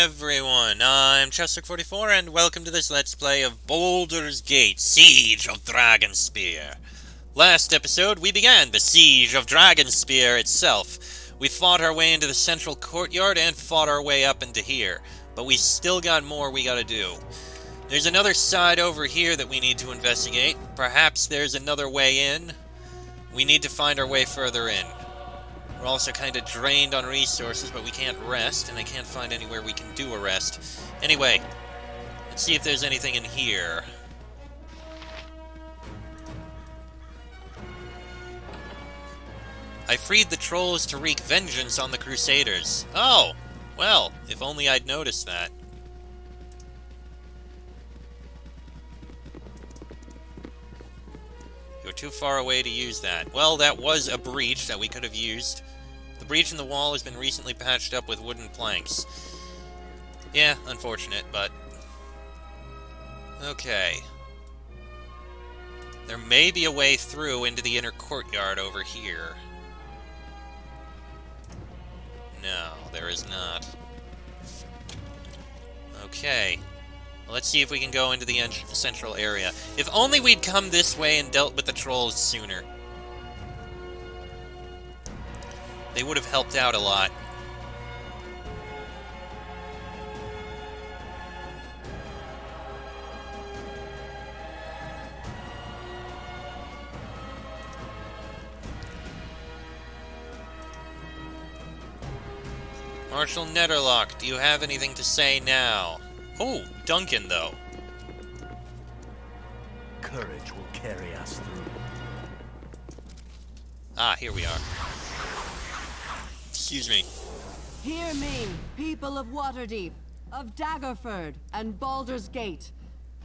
everyone, I'm Chester44 and welcome to this Let's Play of Baldur's Gate, Siege of Dragonspear. Last episode, we began the Siege of Dragonspear itself. We fought our way into the central courtyard and fought our way up into here, but we still got more we gotta do. There's another side over here that we need to investigate. Perhaps there's another way in. We need to find our way further in. We're also kind of drained on resources, but we can't rest, and I can't find anywhere we can do a rest. Anyway, let's see if there's anything in here. I freed the trolls to wreak vengeance on the Crusaders. Oh, well, if only I'd noticed that. You're too far away to use that. Well, that was a breach that we could have used. The breach in the wall has been recently patched up with wooden planks. Yeah, unfortunate, but... okay. There may be a way through into the inner courtyard over here. No, there is not. Okay. Let's see if we can go into the central area. If only we'd come this way and dealt with the trolls sooner. They would have helped out a lot. Marshal Netterlock, do you have anything to say now? Oh, Duncan, though. Courage will carry us through. Ah, here we are. Excuse me. Hear me, people of Waterdeep, of Daggerford and Baldur's Gate.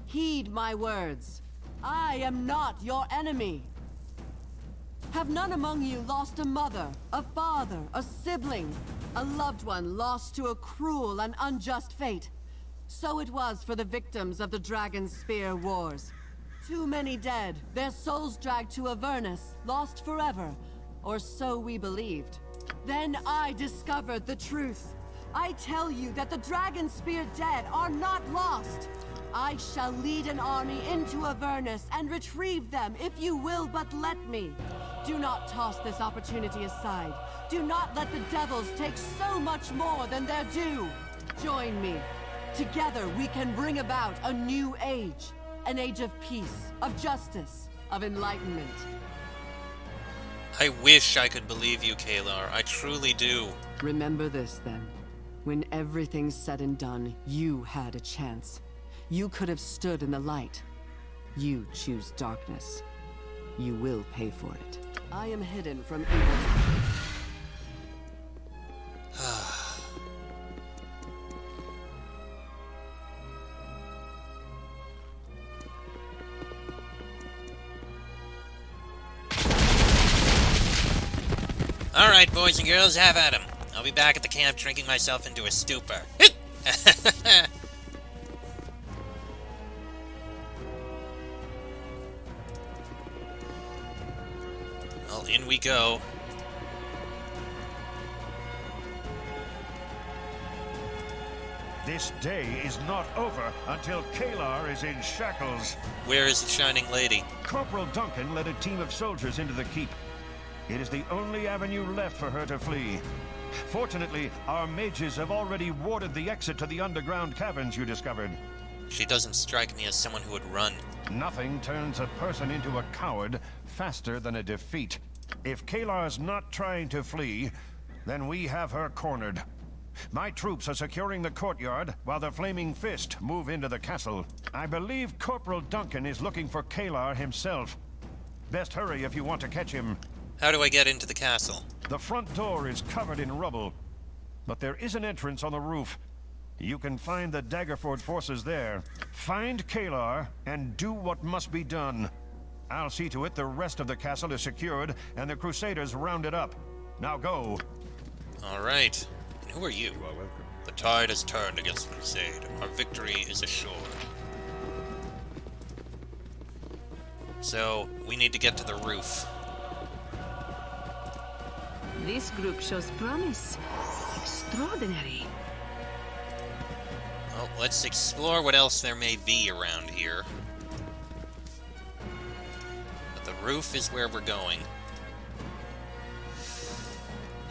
Heed my words. I am not your enemy. Have none among you lost a mother, a father, a sibling, a loved one lost to a cruel and unjust fate? So it was for the victims of the Dragonspear Wars. Too many dead, their souls dragged to Avernus, lost forever, or so we believed. Then I discovered the truth. I tell you that the Dragonspear dead are not lost. I shall lead an army into Avernus and retrieve them if you will but let me. Do not toss this opportunity aside. Do not let the devils take so much more than their due. Join me. Together we can bring about a new age. An age of peace, of justice, of enlightenment. I wish I could believe you, Kalar. I truly do. Remember this, then. When everything's said and done, you had a chance. You could have stood in the light. You choose darkness. You will pay for it. I am hidden from evil. Alright, boys and girls, have at 'em. I'll be back at the camp drinking myself into a stupor. Well, in we go. This day is not over until Kalar is in shackles. Where is the Shining Lady? Corporal Duncan led a team of soldiers into the keep. It is the only avenue left for her to flee. Fortunately, our mages have already warded the exit to the underground caverns you discovered. She doesn't strike me as someone who would run. Nothing turns a person into a coward faster than a defeat. If Kalar's not trying to flee, then we have her cornered. My troops are securing the courtyard while the Flaming Fist move into the castle. I believe Corporal Duncan is looking for Kalar himself. Best hurry if you want to catch him. How do I get into the castle? The front door is covered in rubble, but there is an entrance on the roof. You can find the Daggerford forces there. Find Kalar and do what must be done. I'll see to it the rest of the castle is secured and the Crusaders rounded up. Now go. All right. And who are you? You are welcome. The tide has turned against the Crusade. Our victory is assured. So, we need to get to the roof. This group shows promise. Extraordinary. Well, let's explore what else there may be around here. But the roof is where we're going.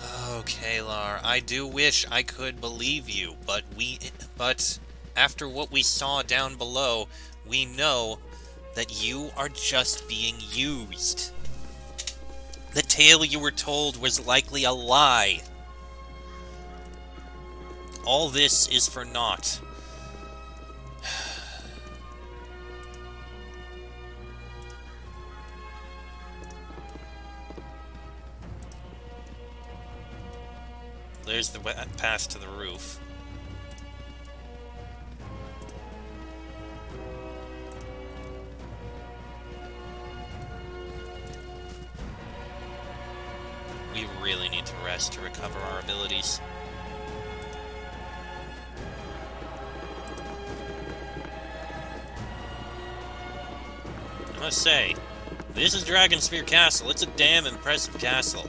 Oh, Kalar, I do wish I could believe you, but after what we saw down below, we know that you are just being used. The tale you were told was likely a lie. All this is for naught. There's the path to the roof. We really need to rest to recover our abilities. I must say, this is Dragonspear Castle. It's a damn impressive castle.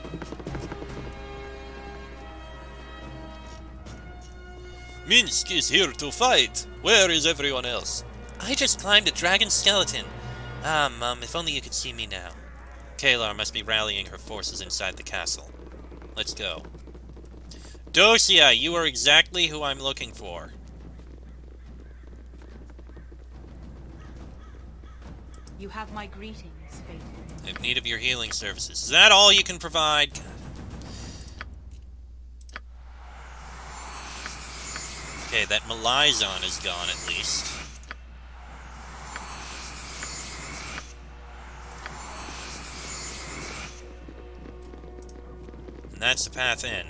Minsk is here to fight. Where is everyone else? I just climbed a dragon skeleton. Ah, Mum, if only you could see me now. Kalar must be rallying her forces inside the castle. Let's go. Dosia, you are exactly who I'm looking for. You have my greetings, faithful. I have need of your healing services. Is that all you can provide? God. Okay, that Malazon is gone at least. And that's the path in.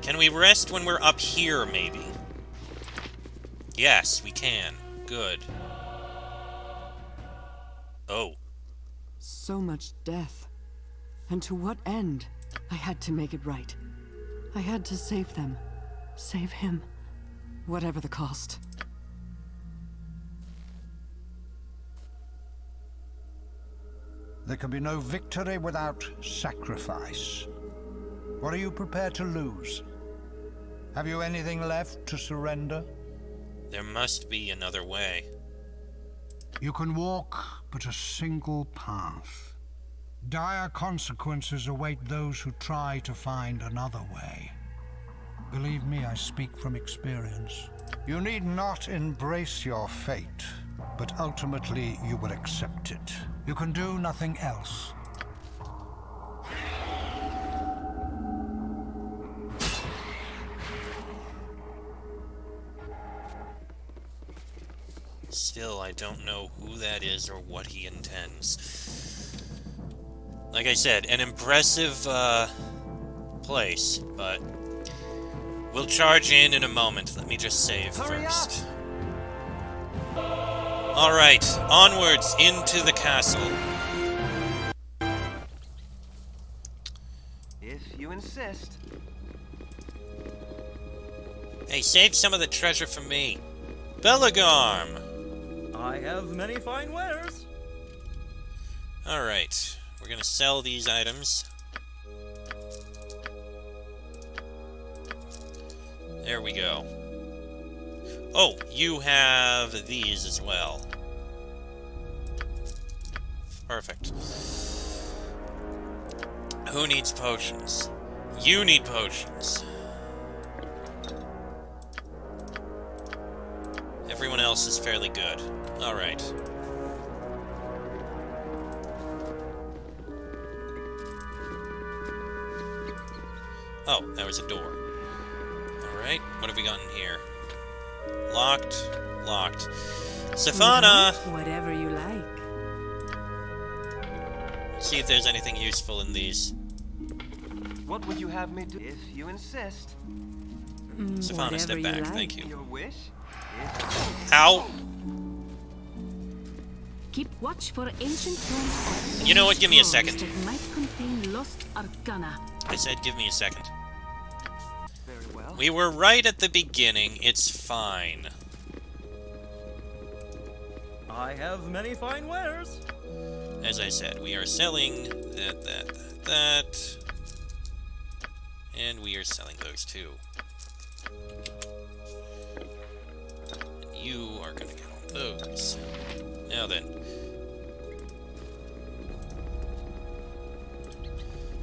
Can we rest when we're up here, maybe? Yes, we can. Good. Oh. So much death. And to what end? I had to make it right. I had to save them. Save him. Whatever the cost. There can be no victory without sacrifice. What are you prepared to lose? Have you anything left to surrender? There must be another way. You can walk but a single path. Dire consequences await those who try to find another way. Believe me, I speak from experience. You need not embrace your fate, but ultimately you will accept it. You can do nothing else. Still, I don't know who that is or what he intends. Like I said, an impressive, place, but we'll charge in a moment. Let me just save first. Alright, onwards into the castle. If you insist. Hey, save some of the treasure for me. Belagarm! I have many fine wares. Alright, we're gonna sell these items. There we go. Oh, you have these as well. Perfect. Who needs potions? You need potions. Everyone else is fairly good. Alright. Oh, that was a door. Alright, what have we got in here? Locked. Locked. Safana! Whatever you like. Let's see if there's anything useful in these. What would you have me do? If you insist. Safana, step back. Thank you. Your wish? Ow! Keep watch for ancient tombs. You know what? Give me a second. That might contain lost arcana. I said give me a second. Very well. We were right at the beginning. It's fine. I have many fine wares. As I said, we are selling that. And we are selling those too. You are gonna get all those. Now then.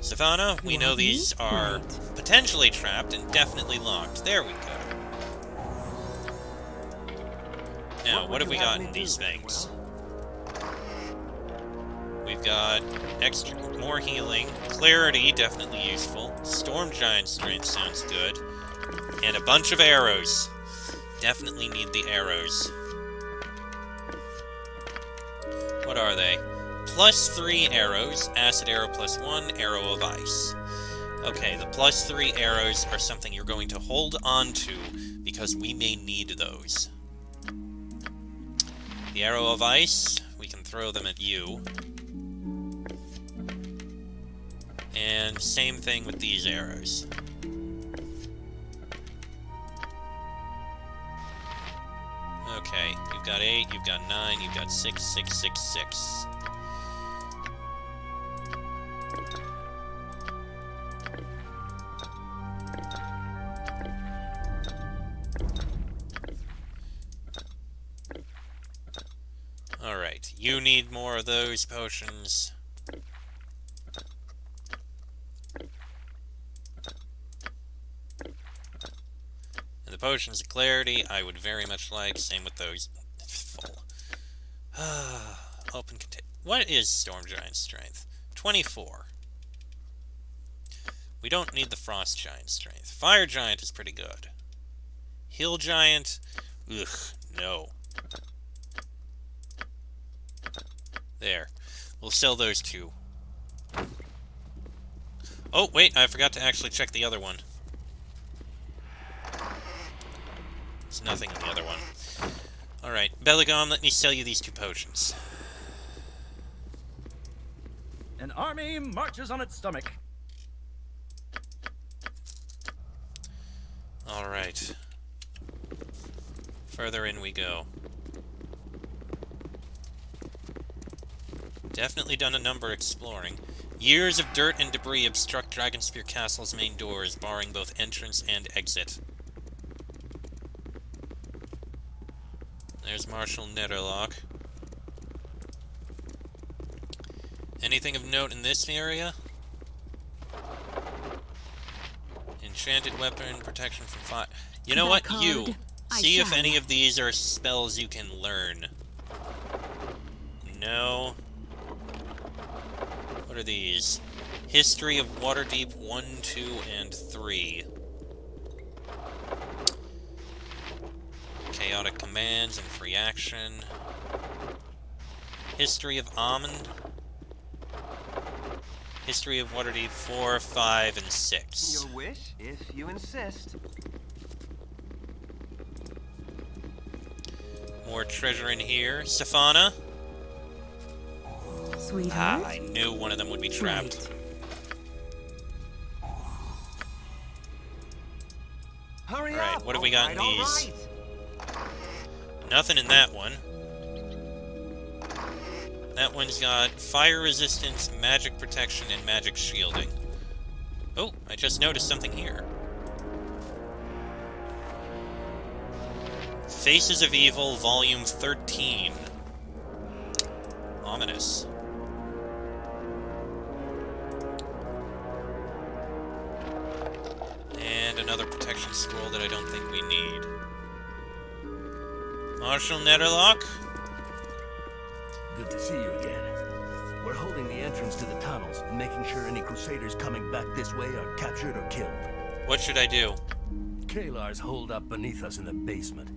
Savannah, we know these are potentially trapped and definitely locked. There we go. Now, what have we got in these things? We've got extra, more healing. Clarity, definitely useful. Storm Giant Strength sounds good. And a bunch of arrows. Definitely need the arrows. What are they? +3 arrows, acid arrow +1, arrow of ice. Okay, the +3 arrows are something you're going to hold on to because we may need those. The arrow of ice, we can throw them at you. And same thing with these arrows. Okay, you've got 8, you've got 9, you've got 6, 6, 6, 6. Alright, you need more of those potions. And the potions of clarity I would very much like, same with those. Full. Open contain. What is Storm Giant Strength? 24. We don't need the Frost Giant Strength. Fire Giant is pretty good. Hill Giant? Ugh, no. There. We'll sell those two. Oh, wait, I forgot to actually check the other one. There's nothing in the other one. Alright, Belagom, let me sell you these 2 potions. An army marches on its stomach. Alright. Further in we go. Definitely done a number exploring. Years of dirt and debris obstruct Dragonspear Castle's main doors, barring both entrance and exit. There's Marshal Netherlock. Anything of note in this area? Enchanted weapon, protection from fire. You know what? You. See if any of these are spells you can learn. No. What are these? History of Waterdeep 1, 2, and 3. Chaotic commands and free action. History of Amen. History of Waterdeep 4, 5, and 6. Your wish, if you insist. More treasure in here. Safana. Sweetheart? Ah, I knew one of them would be trapped. Hurry Alright, up! what have we got in All these? right. Nothing in that one. That one's got fire resistance, magic protection, and magic shielding. Oh, I just noticed something here. Faces of Evil, Volume 13. Ominous. And another protection scroll that I don't think we need. Marshal Netherlock? Good to see you again. We're holding the entrance to the tunnels and making sure any Crusaders coming back this way are captured or killed. What should I do? Kalar's holed up beneath us in the basement.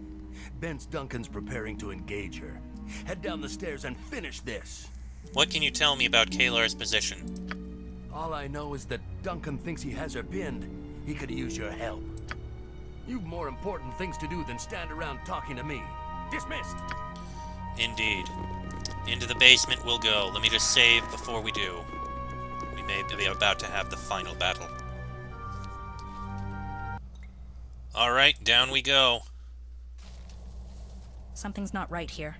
Bence Duncan's preparing to engage her. Head down the stairs and finish this. What can you tell me about Kalar's position? All I know is that Duncan thinks he has her pinned. He could use your help. You've more important things to do than stand around talking to me. Dismissed! Indeed. Into the basement we'll go. Let me just save before we do. We may be about to have the final battle. Alright, down we go. Something's not right here.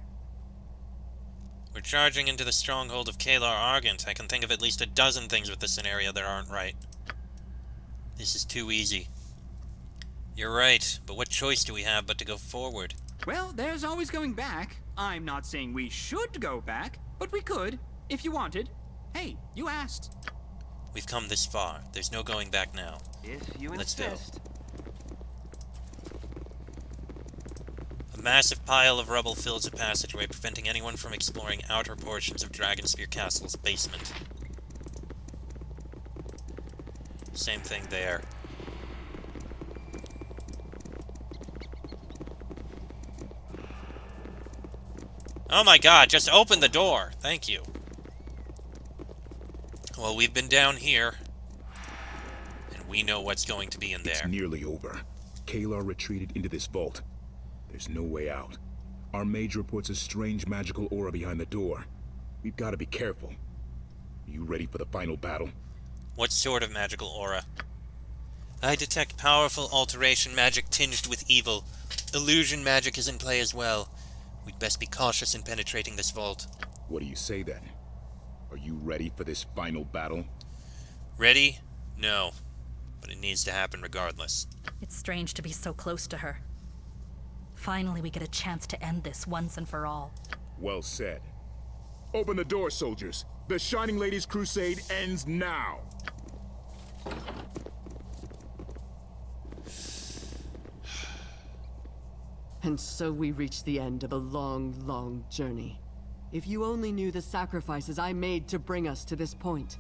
We're charging into the stronghold of Kalar Argent. I can think of at least a dozen things with this scenario that aren't right. This is too easy. You're right, but what choice do we have but to go forward? Well, there's always going back. I'm not saying we should go back, but we could, if you wanted. Hey, you asked. We've come this far. There's no going back now. If you Let's go. insist. A massive pile of rubble fills a passageway, preventing anyone from exploring outer portions of Dragonspear Castle's basement. Same thing there. Oh my god, just open the door! Thank you. Well, we've been down here, and we know what's going to be in there. It's nearly over. Kalar retreated into this vault. There's no way out. Our mage reports a strange magical aura behind the door. We've got to be careful. Are you ready for the final battle? What sort of magical aura? I detect powerful alteration magic tinged with evil. Illusion magic is in play as well. We'd best be cautious in penetrating this vault. What do you say then? Are you ready for this final battle? Ready? No. But it needs to happen regardless. It's strange to be so close to her. Finally, we get a chance to end this once and for all. Well said. Open the door, soldiers. The Shining Lady's crusade ends now. And so we reach the end of a long, long journey. If you only knew the sacrifices I made to bring us to this point.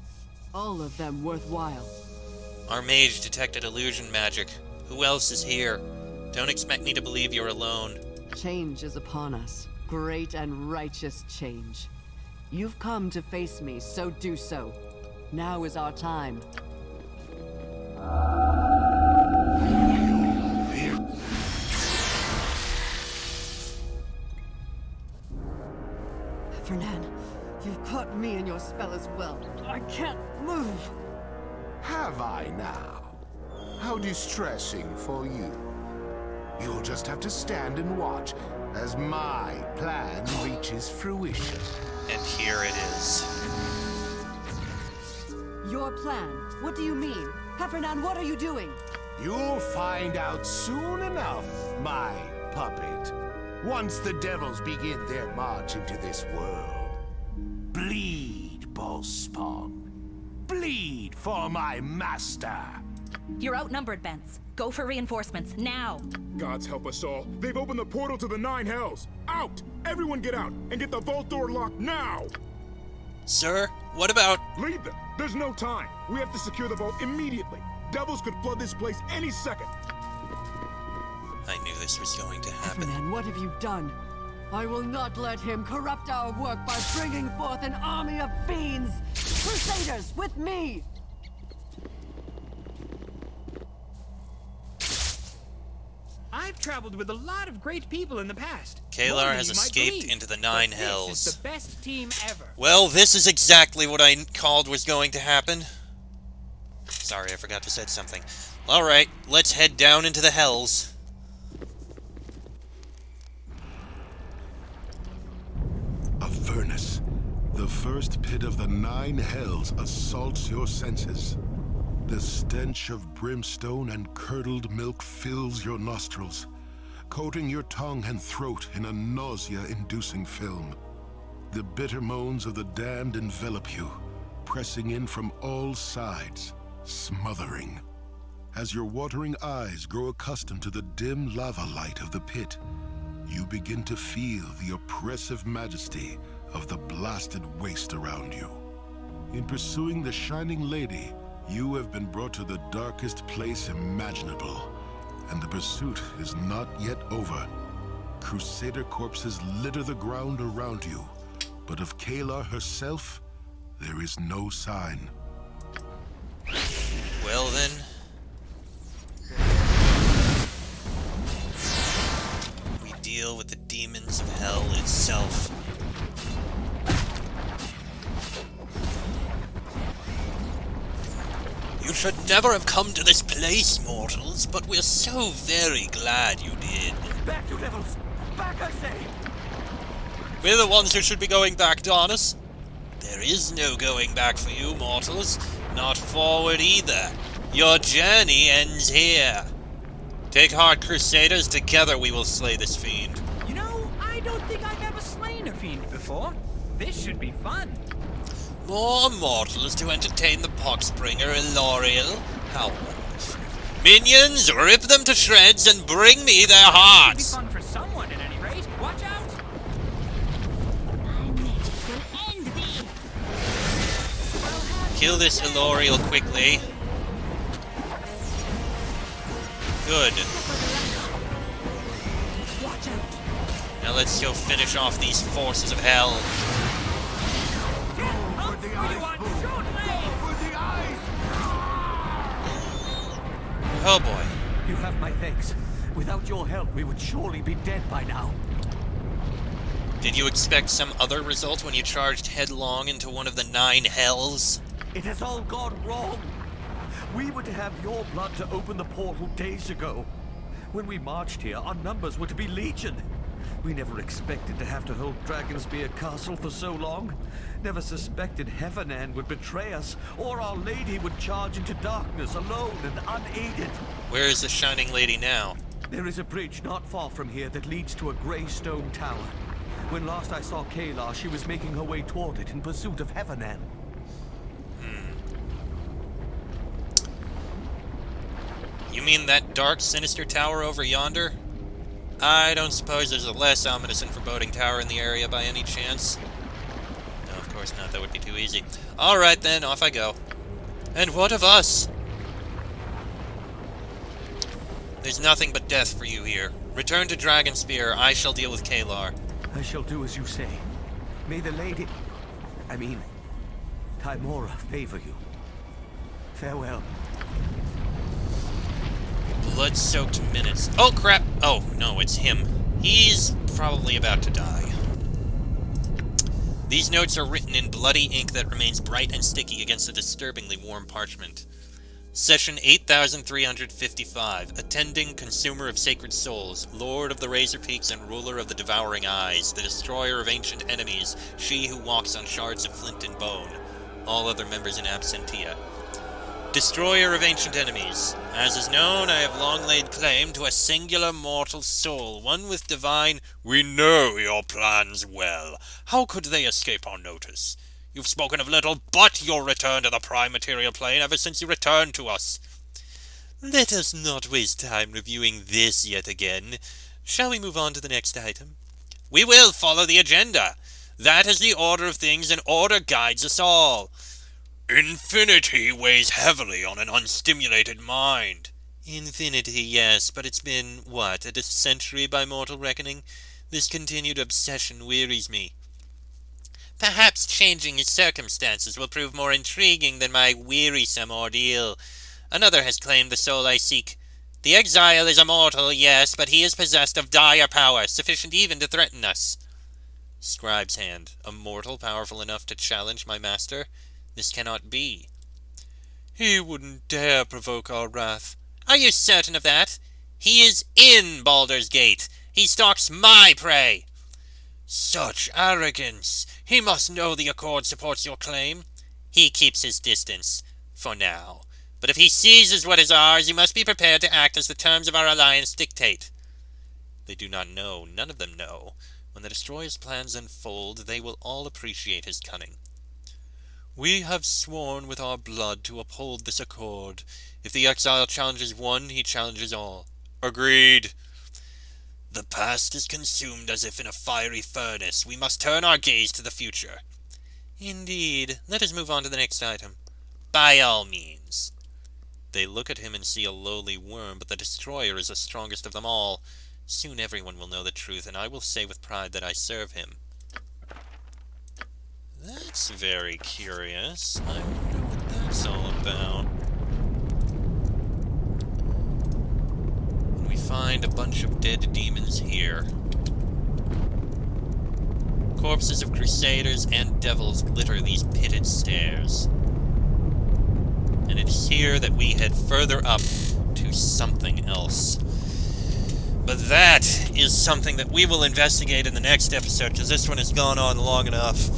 All of them worthwhile. Our mage detected illusion magic. Who else is here? Don't expect me to believe you're alone. Change is upon us. Great and righteous change. You've come to face me, so do so. Now is our time. Fernand, you've caught me in your spell as well. I can't move. Have I now? How distressing for you. You'll just have to stand and watch as my plan reaches fruition. And here it is. Your plan? What do you mean? Heffernan, what are you doing? You'll find out soon enough, my puppet. Once the devils begin their march into this world. Bleed, Bolspawn. Bleed for my master. You're outnumbered, Bence. Go for reinforcements, now! Gods help us all. They've opened the portal to the 9 hells. Out! Everyone get out and get the vault door locked now! Sir, what about... Leave them! There's no time. We have to secure the vault immediately. Devils could flood this place any second. I knew this was going to happen. Fernand, what have you done? I will not let him corrupt our work by bringing forth an army of fiends! Crusaders, with me! I've traveled with a lot of great people in the past. Kalar More than has you might escaped believe. into the 9 But hells. This is the best team ever. Well, this is exactly what I called was going to happen. Sorry, I forgot to say something. Alright, let's head down into the hells. A furnace. The first pit of the 9 hells assaults your senses. The stench of brimstone and curdled milk fills your nostrils, coating your tongue and throat in a nausea-inducing film. The bitter moans of the damned envelop you, pressing in from all sides, smothering. As your watering eyes grow accustomed to the dim lava light of the pit, you begin to feel the oppressive majesty of the blasted waste around you. In pursuing the Shining Lady, you have been brought to the darkest place imaginable, and the pursuit is not yet over. Crusader corpses litter the ground around you, but of Kalar herself, there is no sign. Well then... we deal with the demons of hell itself. You should never have come to this place, mortals, but we're so very glad you did. Back, you devils! Back, I say! We're the ones who should be going back, Darnus. There is no going back for you, mortals. Not forward either. Your journey ends here. Take heart, Crusaders. Together we will slay this fiend. You know, I don't think I've ever slain a fiend before. This should be fun. More mortals to entertain the Poxbringer, Eloriel. How wonderful. Minions, rip them to shreds and bring me their hearts! Should be fun for someone at any rate. Watch out! Kill this Eloriel quickly. Good. Watch out! Now let's go finish off these forces of hell. Oh boy. You have my thanks. Without your help, we would surely be dead by now. Did you expect some other result when you charged headlong into one of the 9 hells? It has all gone wrong. We were to have your blood to open the portal days ago. When we marched here, our numbers were to be legion. We never expected to have to hold Dragonspear Castle for so long. Never suspected Heavenan would betray us, or Our Lady would charge into darkness alone and unaided. Where is the Shining Lady now? There is a bridge not far from here that leads to a grey stone tower. When last I saw Kayla, she was making her way toward it in pursuit of Heavenan. You mean that dark, sinister tower over yonder? I don't suppose there's a less ominous and foreboding tower in the area by any chance? No, of course not. That would be too easy. Alright then, off I go. And what of us? There's nothing but death for you here. Return to Dragonspear. I shall deal with Kalar. I shall do as you say. May the lady... I mean... Tymora favor you. Farewell. Blood-soaked minutes. Oh, crap! Oh, no, it's him. He's probably about to die. These notes are written in bloody ink that remains bright and sticky against a disturbingly warm parchment. Session 8355. Attending Consumer of Sacred Souls, Lord of the Razor Peaks and Ruler of the Devouring Eyes, the Destroyer of Ancient Enemies, she who walks on shards of flint and bone. All other members in absentia. Destroyer of Ancient Enemies. As is known, I have long laid claim to a singular mortal soul, one with divine... We know your plans well. How could they escape our notice? You've spoken of little but your return to the prime material plane ever since you returned to us. Let us not waste time reviewing this yet again. Shall we move on to the next item? We will follow the agenda. That is the order of things, and order guides us all. Infinity weighs heavily on an unstimulated mind. Infinity, yes, but it's been, what, a century by mortal reckoning? This continued obsession wearies me. Perhaps changing his circumstances will prove more intriguing than my wearisome ordeal. Another has claimed the soul I seek. The exile is immortal, yes, but he is possessed of dire power, sufficient even to threaten us. Scribe's hand. A mortal powerful enough to challenge my master? This cannot be. He wouldn't dare provoke our wrath. Are you certain of that? He is in Baldur's Gate. He stalks my prey. Such arrogance. He must know the Accord supports your claim. He keeps his distance. For now. But if he seizes what is ours, you must be prepared to act as the terms of our alliance dictate. They do not know. None of them know. When the Destroyer's plans unfold, they will all appreciate his cunning. We have sworn with our blood to uphold this accord. If the exile challenges one, he challenges all. Agreed. The past is consumed as if in a fiery furnace. We must turn our gaze to the future. Indeed. Let us move on to the next item. By all means. They look at him and see a lowly worm, but the Destroyer is the strongest of them all. Soon everyone will know the truth, and I will say with pride that I serve him. That's very curious. I wonder what that's all about. We find a bunch of dead demons here. Corpses of crusaders and devils litter these pitted stairs. And it is here that we head further up to something else. But that is something that we will investigate in the next episode, because this one has gone on long enough.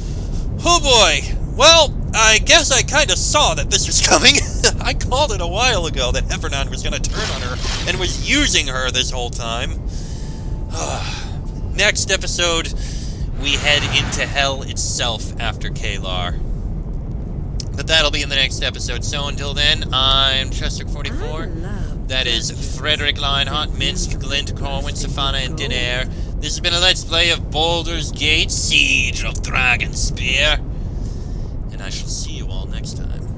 Oh boy! Well, I guess I kinda saw that this was coming. I called it a while ago that Heffernan was going to turn on her and was using her this whole time. Next episode, we head into hell itself after Kalar. But that'll be in the next episode. So until then, I'm Chester44. That is Frederick Lionheart, Minsk, Glint, Corwin, Safana, and Dinair. This has been a Let's Play of Baldur's Gate, Siege of Dragonspear. And I shall see you all next time.